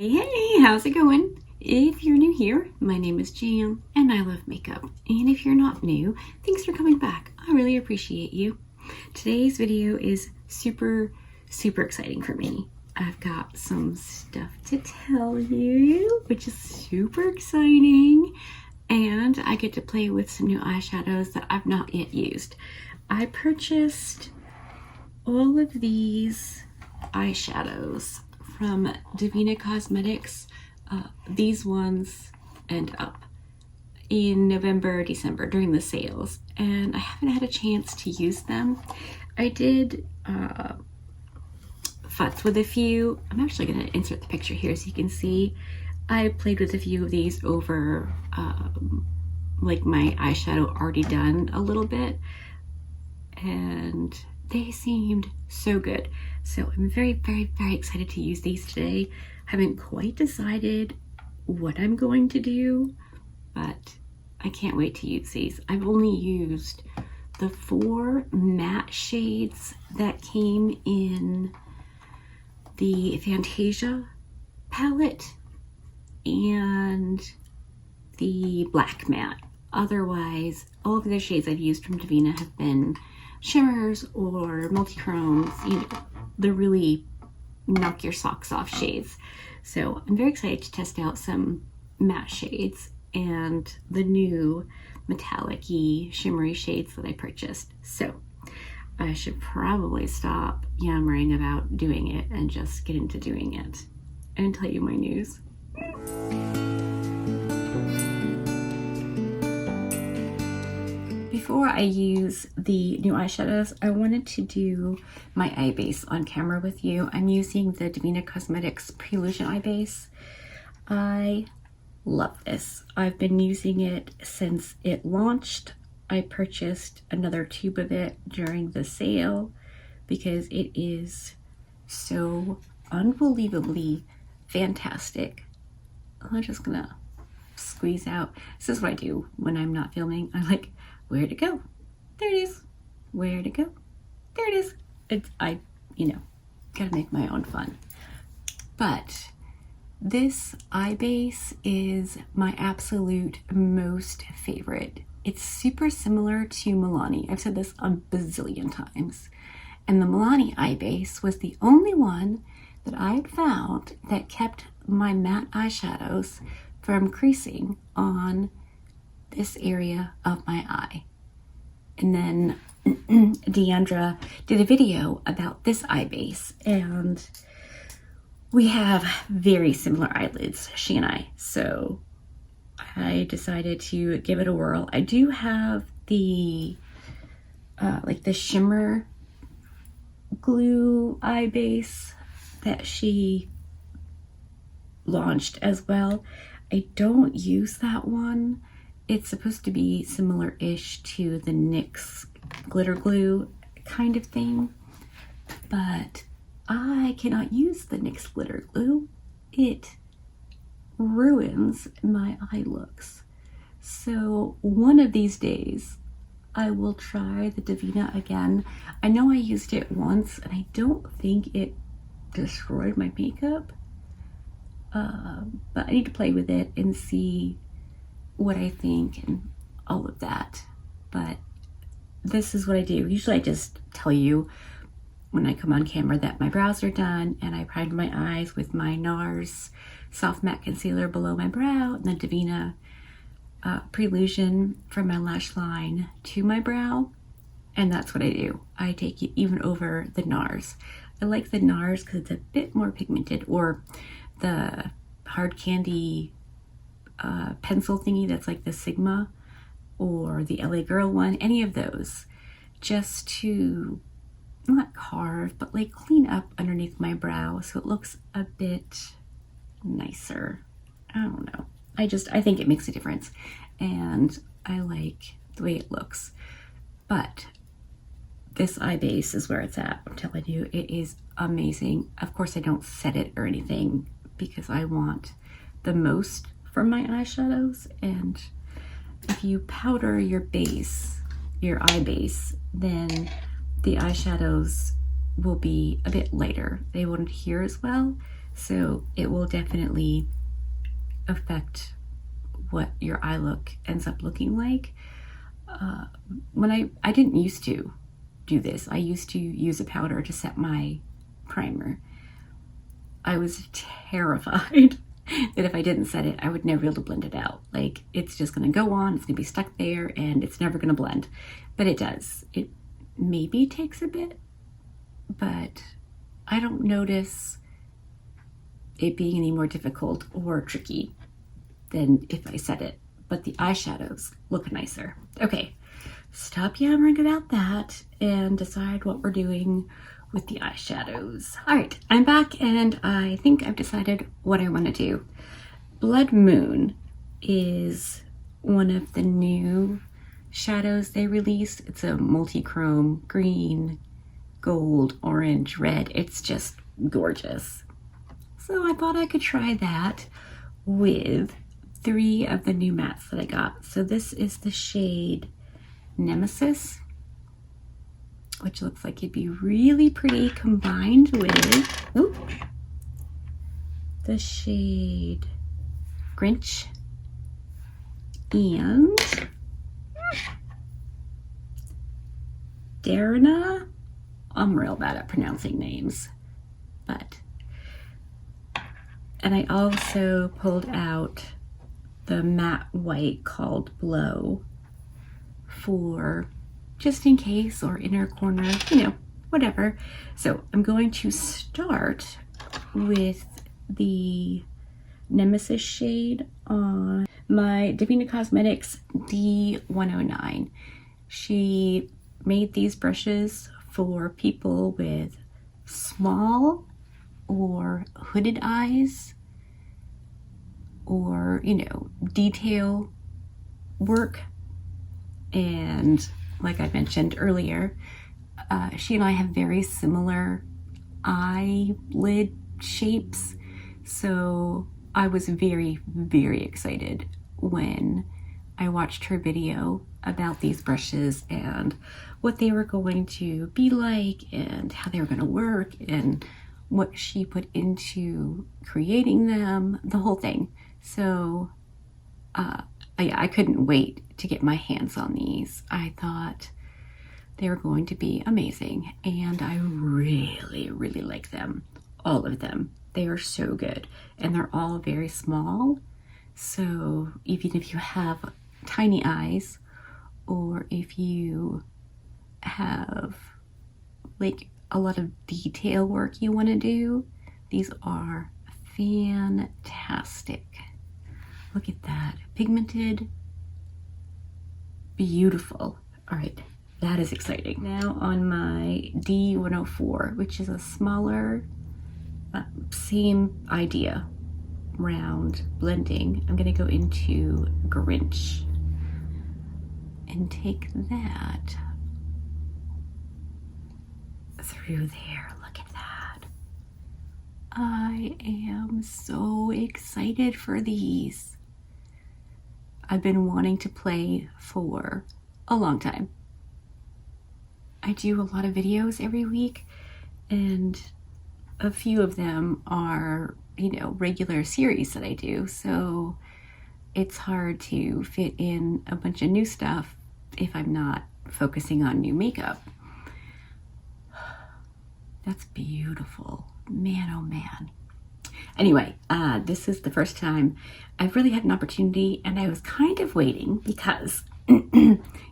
Hey, how's it going? If you're new here, my name is Jan and I love makeup. And if you're not new, thanks for coming back. I really appreciate you. Today's video is super exciting for me. I've got some stuff to tell you, which is super exciting. And I get to play with some new eyeshadows that I've not yet used. I purchased all of these eyeshadows from Devinah Cosmetics, these ones and up, in November, December during the sales, and I haven't had a chance to use them. I did futz with a few. I'm actually going to insert the picture here so you can see. I played with a few of these over like my eyeshadow already done a little bit, and they seemed so good. So I'm very excited to use these today. Haven't quite decided what I'm going to do, but I can't wait to use these. I've only used the 4 matte shades that came in the Fantasia palette and the black matte. Otherwise, all of the shades I've used from Devinah have been shimmers or multi-chromes, you know, the really knock your socks off shades. So I'm very excited to test out some matte shades and the new metallic-y shimmery shades that I purchased. So I should probably stop yammering about doing it and just get into doing it and tell you my news. Before I use the new eyeshadows, I wanted to do my eye base on camera with you. I'm using the Devinah Cosmetics Pre-Illusion Eye Base. I love this. I've been using it since it launched. I purchased another tube of it during the sale because it is so unbelievably fantastic. I'm just gonna squeeze out. This is what I do when I'm not filming. I'm like, where to go? There it is. Where to go? There it is. You know, gotta make my own fun. But this eye base is my absolute most favorite. It's super similar to Milani. I've said this a bazillion times. And the Milani eye base was the only one that I had found that kept my matte eyeshadows from creasing on this area of my eye. And then Deandra did a video about this eye base, and we have very similar eyelids, she and I, so I decided to give it a whirl. I do have the like the shimmer glue eye base that she launched as well. I don't use that one. It's supposed to be similar-ish to the NYX glitter glue kind of thing, but I cannot use the NYX glitter glue. It ruins my eye looks. So one of these days, I will try the Devinah again. I know I used it once, and I don't think it destroyed my makeup, but I need to play with it and see what I think and all of that. But this is what I do. Usually I just tell you when I come on camera that my brows are done, and I primed my eyes with my NARS Soft Matte Concealer below my brow, and then Devinah Pre-Illusion from my lash line to my brow, and that's what I do. I take it even over the NARS. I like the NARS because it's a bit more pigmented, or the Hard Candy pencil thingy that's like the Sigma, or the LA Girl one, any of those, just to not carve, but like clean up underneath my brow so it looks a bit nicer. I don't know. I think it makes a difference, and I like the way it looks. But this eye base is where it's at. I'm telling you, it is amazing. Of course, I don't set it or anything because I want the most from my eyeshadows, and if you powder your base, your eye base, then the eyeshadows will be a bit lighter. They won't adhere as well. So it will definitely affect what your eye look ends up looking like. When I didn't used to do this. I used to use a powder to set my primer. I was terrified that if I didn't set it, I would never be able to blend it out. Like, it's just gonna go on, it's gonna be stuck there, and it's never gonna blend. But it does. It maybe takes a bit, but I don't notice it being any more difficult or tricky than if I set it. But the eyeshadows look nicer. Okay, stop yammering about that and decide what we're doing with the eyeshadows. All right, I'm back and I think I've decided what I want to do. Blood Moon is one of the new shadows they released. It's a multi-chrome, green, gold, orange, red. It's just gorgeous. So I thought I could try that with 3 of the new mattes that I got. So this is the shade Nemesis, which looks like it'd be really pretty combined with the shade Grinch and Devinah. I'm real bad at pronouncing names, and I also pulled out the matte white called Blow for just in case, or inner corner, you know, whatever. So I'm going to start with the Nemesis shade on my Devinah Cosmetics D109. She made these brushes for people with small or hooded eyes, or, you know, detail work. And like I mentioned earlier, she and I have very similar eyelid shapes. So I was very, very excited when I watched her video about these brushes and what they were going to be like and how they were going to work and what she put into creating them, the whole thing. So yeah, I couldn't wait to get my hands on these. I thought they were going to be amazing, and I really, really like them. All of them. They are so good, and they're all very small. So even if you have tiny eyes, or if you have like a lot of detail work you want to do, these are fantastic. Look at that, pigmented, beautiful. All right, that is exciting. Now on my D104, which is a smaller, same idea, round blending, I'm gonna go into Grinch and take that through there. Look at that. I am so excited for these. I've been wanting to play for a long time. I do a lot of videos every week, and a few of them are, you know, regular series that I do. So it's hard to fit in a bunch of new stuff if I'm not focusing on new makeup. That's beautiful. Man, oh man. Anyway, this is the first time I've really had an opportunity, and I was kind of waiting because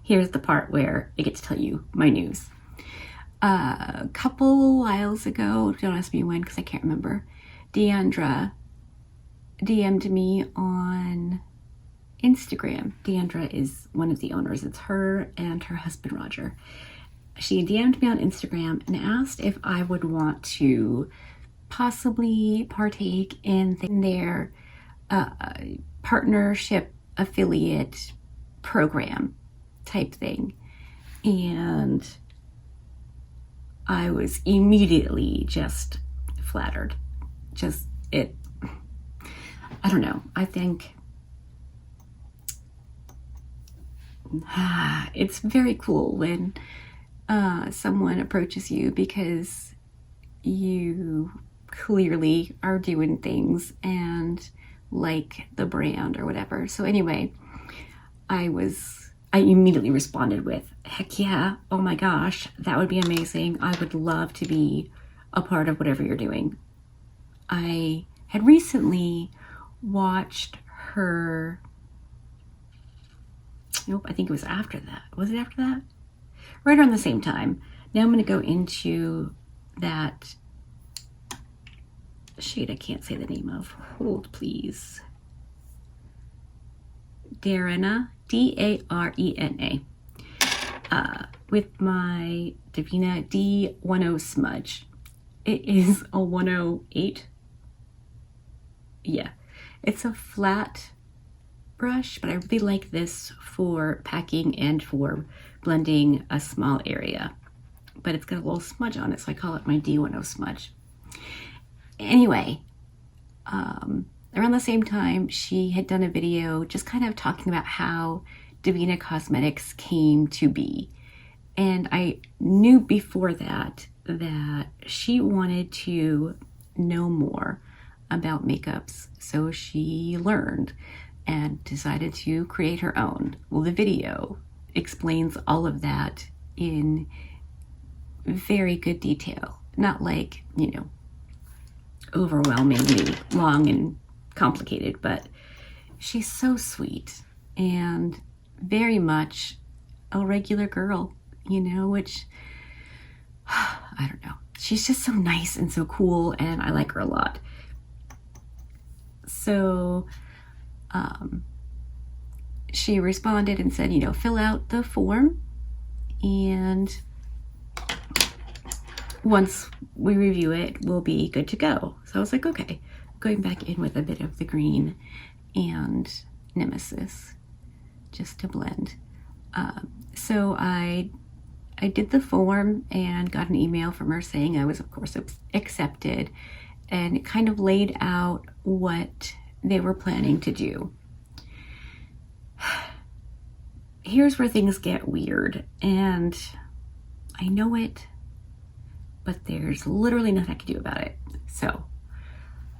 here's the part where I get to tell you my news. A couple whiles ago, don't ask me when because I can't remember, Deandra DM'd me on Instagram. Deandra is one of the owners. It's her and her husband, Roger. She DM'd me on Instagram and asked if I would want to possibly partake in their partnership affiliate program type thing. And I was immediately just flattered. I don't know. I think it's very cool when someone approaches you because you clearly are doing things and like the brand or whatever. So anyway, I immediately responded with, heck yeah, oh my gosh, that would be amazing. I would love to be a part of whatever you're doing. I had recently watched her, nope, I think it was after that. Was it after that? Right around the same time. Now I'm going to go into that shade I can't say the name of. Hold, please. Devinah, D-A-R-E-N-A. With my Devinah D10 smudge. It is a 108. Yeah, it's a flat brush, but I really like this for packing and for blending a small area. But it's got a little smudge on it, so I call it my D10 smudge. Anyway, around the same time, she had done a video just kind of talking about how Devinah Cosmetics came to be. And I knew before that she wanted to know more about makeups, so she learned and decided to create her own. Well, the video explains all of that in very good detail. Not like, you know, overwhelmingly long and complicated, but she's so sweet and very much a regular girl, you know, which, I don't know. She's just so nice and so cool, and I like her a lot. So, she responded and said, you know, fill out the form, and once we review it, we'll be good to go. So I was like, okay, going back in with a bit of the green and Nemesis just to blend. So I did the form and got an email from her saying I was, of course, accepted, and it kind of laid out what they were planning to do. Here's where things get weird, and I know it, but there's literally nothing I can do about it. So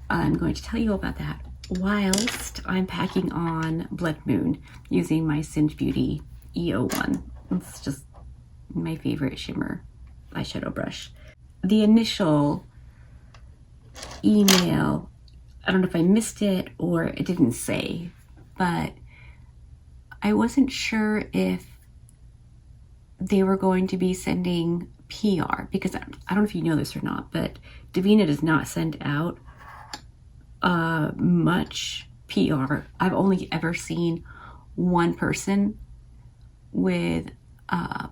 I'm going to tell you about that whilst I'm packing on Blood Moon using my Singe Beauty EO1. It's just my favorite shimmer eyeshadow brush. The initial email, I don't know if I missed it or it didn't say, but I wasn't sure if they were going to be sending PR, because I don't know if you know this or not, but Devinah does not send out much PR. I've only ever seen one person with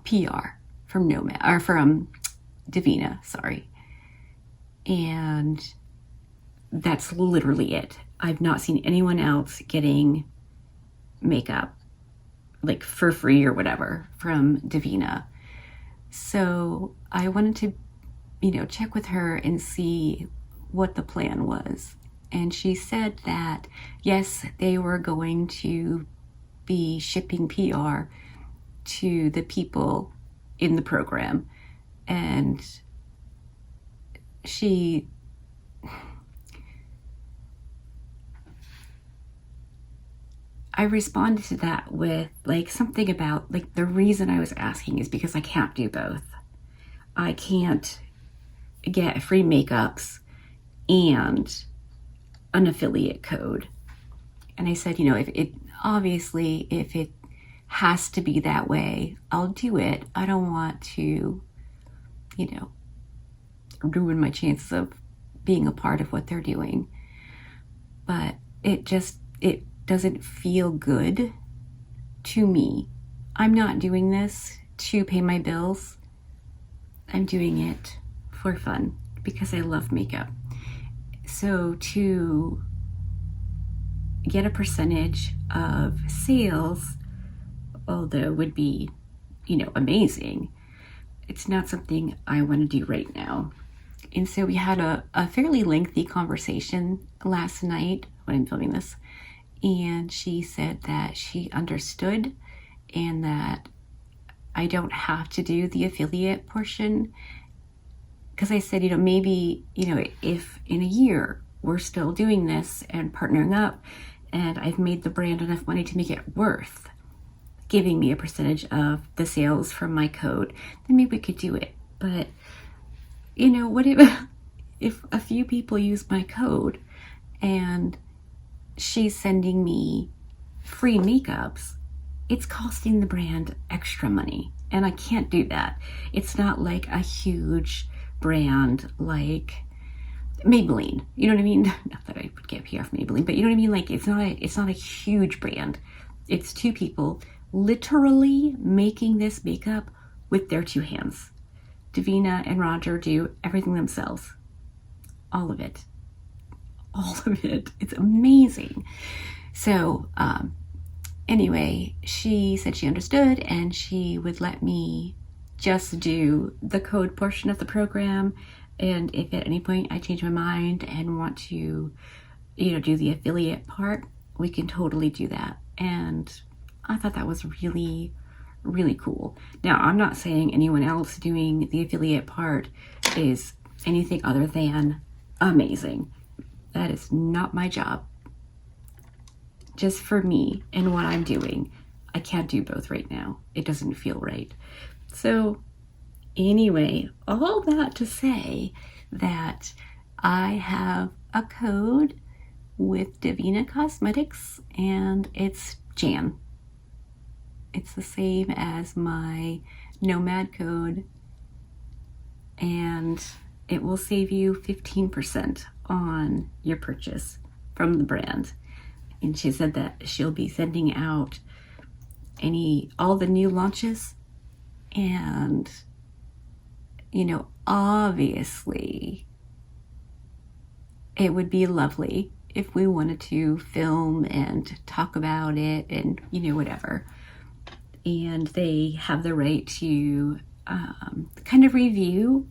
PR from Nomad, or from Devinah, sorry. And that's literally it. I've not seen anyone else getting makeup like for free or whatever from Devinah. So I wanted to, you know, check with her and see what the plan was. And she said that, yes, they were going to be shipping PR to the people in the program. And I responded to that with like something about like the reason I was asking is because I can't do both. I can't get free makeups and an affiliate code. And I said, you know, if it has to be that way, I'll do it. I don't want to, you know, ruin my chances of being a part of what they're doing. But it doesn't feel good to me. I'm not doing this to pay my bills. I'm doing it for fun because I love makeup. So to get a percentage of sales, although would be, you know, amazing, it's not something I want to do right now. And so we had a fairly lengthy conversation last night when I'm filming this, and she said that she understood and that I don't have to do the affiliate portion because I said, maybe, if in a year we're still doing this and partnering up and I've made the brand enough money to make it worth giving me a percentage of the sales from my code, then maybe we could do it. But, what if a few people use my code and she's sending me free makeups, it's costing the brand extra money. And I can't do that. It's not like a huge brand like Maybelline. You know what I mean? Not that I would get PR from Maybelline, but you know what I mean? Like, it's not a huge brand. It's two people literally making this makeup with their two hands. Devinah and Roger do everything themselves. All of it. All of it. It's amazing. So, anyway, she said she understood and she would let me just do the code portion of the program. And if at any point I change my mind and want to, do the affiliate part, we can totally do that. And I thought that was really, really cool. Now, I'm not saying anyone else doing the affiliate part is anything other than amazing. That is not my job. Just for me and what I'm doing, I can't do both right now. It doesn't feel right. So anyway, all that to say that I have a code with Devinah Cosmetics and it's Jan. It's the same as my Nomad code and it will save you 15% on your purchase from the brand. And she said that she'll be sending out all the new launches. And, obviously, it would be lovely if we wanted to film and talk about it and, whatever. And they have the right to kind of review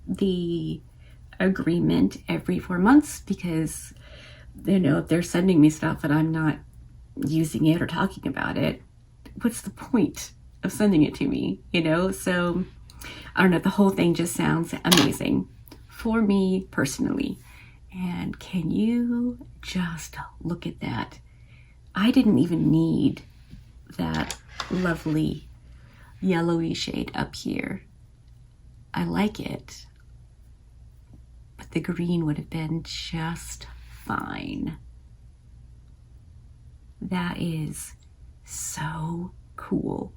the agreement every 4 months because if they're sending me stuff and I'm not using it or talking about it, what's the point of sending it to me, So, I don't know, the whole thing just sounds amazing for me personally. And can you just look at that? I didn't even need that lovely yellowy shade up here. I like it, but the green would have been just fine. That is so cool.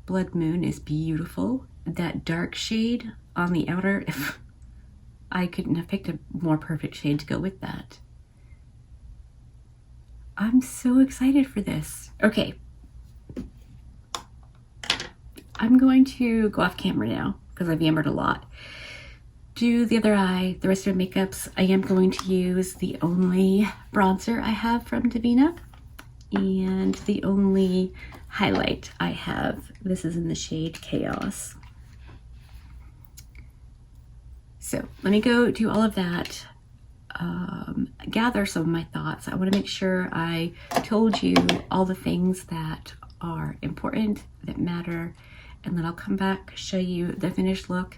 Blood Moon is beautiful. That dark shade on the outer, I couldn't have picked a more perfect shade to go with that. I'm so excited for this. Okay. I'm going to go off camera now because I've yammered a lot. Do the other eye, the rest of the makeups. I am going to use the only bronzer I have from Devinah and the only highlight I have. This is in the shade Chaos. So let me go do all of that, gather some of my thoughts. I want to make sure I told you all the things that are important, that matter, and then I'll come back, show you the finished look,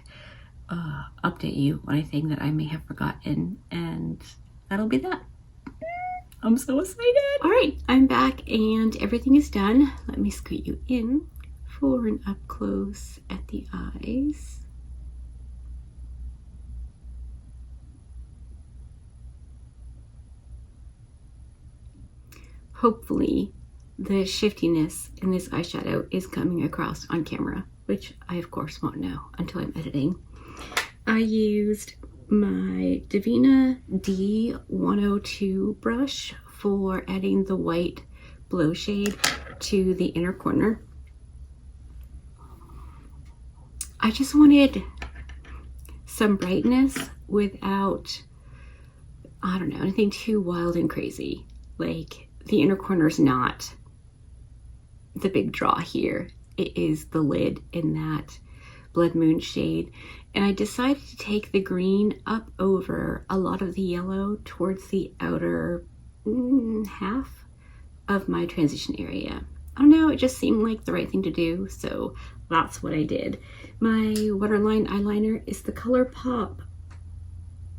update you on anything that I may have forgotten, and that'll be that. I'm so excited. All right, I'm back and everything is done. Let me scoot you in for an up close at the eyes. Hopefully the shiftiness in this eyeshadow is coming across on camera, which I of course won't know until I'm editing. I used my Devinah D102 brush for adding the white blow shade to the inner corner. I just wanted some brightness without, I don't know, anything too wild and crazy. Like, the inner corner is not the big draw here. It is the lid in that Blood Moon shade. And I decided to take the green up over a lot of the yellow towards the outer half of my transition area. I don't know, it just seemed like the right thing to do. So that's what I did. My waterline eyeliner is the ColourPop.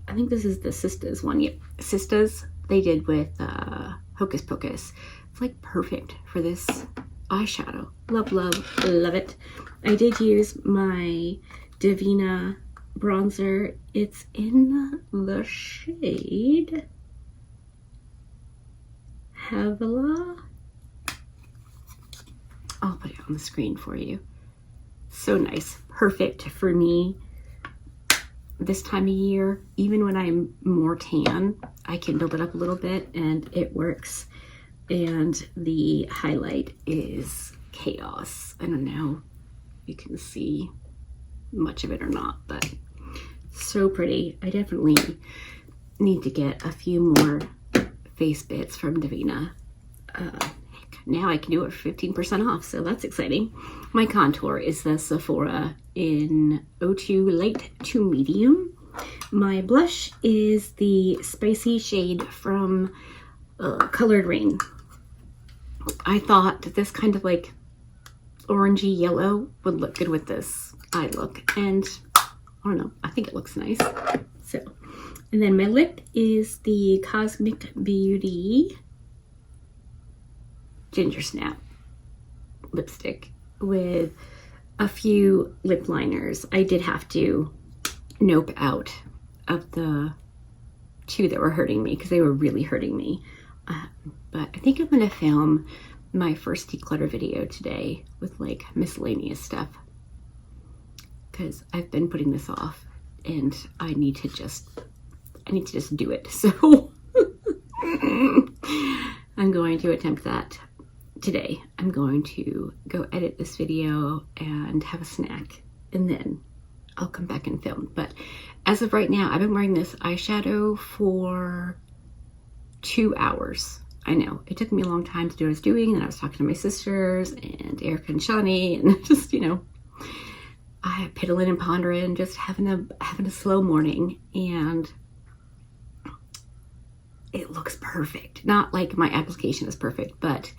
I think this is the Sistas one. Yep, Sistas they did with Hocus Pocus. It's like perfect for this eyeshadow. Love, love, love it. I did use my Devinah bronzer. It's in the shade Havila. I'll put it on the screen for you. So nice. Perfect for me this time of year. Even when I'm more tan, I can build it up a little bit and it works. And the highlight is Chaos. I don't know if you can see much of it or not, but so pretty. I definitely need to get a few more face bits from Devinah. Now I can do it for 15% off, so that's exciting. My contour is the Sephora in 02 Light to Medium. My blush is the spicy shade from Colored Rain. I thought this kind of like orangey yellow would look good with this eye look, and I don't know, I think it looks nice. So, and then my lip is the Cosmic Beauty Ginger Snap lipstick with a few lip liners. I did have to nope out of the two that were hurting me because they were really hurting me. But I think I'm going to film my first declutter video today with like miscellaneous stuff because I've been putting this off and I need to just do it. So I'm going to attempt that today. I'm going to go edit this video and have a snack and then I'll come back and film. But as of right now, I've been wearing this eyeshadow for 2 hours. I know it took me a long time to do what I was doing, and I was talking to my sisters and Erica and Shani, and just, you know, I piddling and pondering, just having a slow morning, and it looks perfect. Not like my application is perfect, but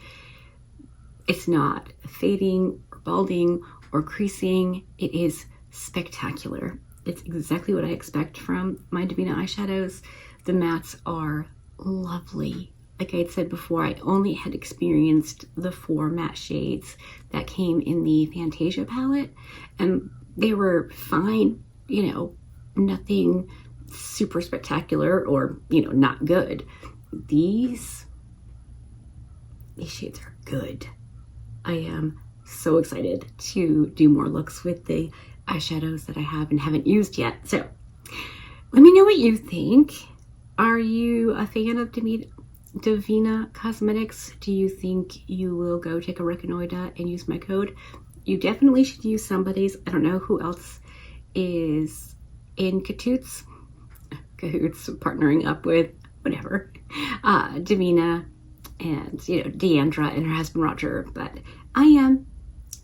it's not fading or balding or creasing. It is spectacular. It's exactly what I expect from my Devinah eyeshadows. The mattes are lovely. Like I had said before, I only had experienced the 4 matte shades that came in the Fantasia palette, and they were fine, you know, nothing super spectacular or, you know, not good. These shades are good. I am so excited to do more looks with the eyeshadows that I have and haven't used yet. So let me know what you think. Are you a fan of Devinah Cosmetics? Do you think you will go take a reconnoiter and use my code? You definitely should use somebody's. I don't know who else is in Cahoots partnering up with whatever, Devinah and, you know, Deandra and her husband Roger, but I am.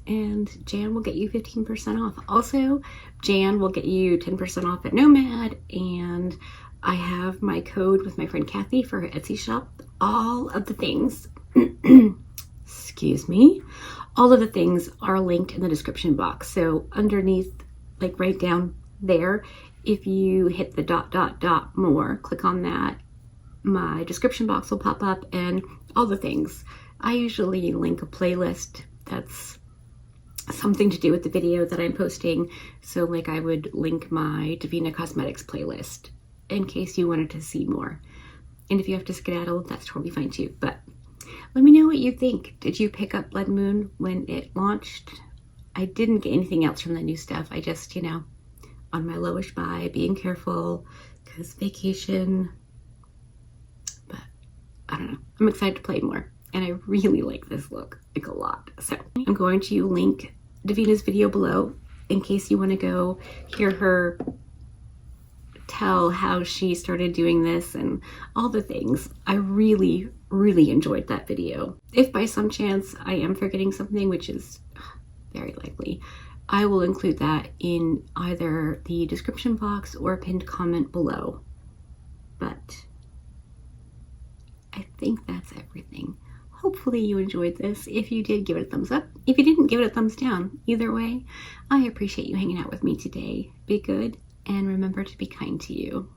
And Jan will get you 15% off. Also, Jan will get you 10% off at Nomad, and I have my code with my friend Kathy for her Etsy shop. All of the things, excuse me, all of the things are linked in the description box. So underneath, like right down there, if you hit the ... more, click on that, my description box will pop up and all the things. I usually link a playlist that's something to do with the video that I'm posting. So like I would link my Devinah Cosmetics playlist in case you wanted to see more. And if you have to skedaddle, that's totally fine too. But let me know what you think. Did you pick up Blood Moon when it launched? I didn't get anything else from the new stuff. I just, you know, on my lowish buy, being careful because vacation. But I don't know. I'm excited to play more. And I really like this look, like a lot. So I'm going to link Devinah's video below in case you want to go hear her tell how she started doing this and all the things. I really, really enjoyed that video. If by some chance I am forgetting something, which is very likely, I will include that in either the description box or a pinned comment below. But I think that's everything. hopefully you enjoyed this. If you did, give it a thumbs up. If you didn't, give it a thumbs down. Either way, I appreciate you hanging out with me today. Be good and remember to be kind to you.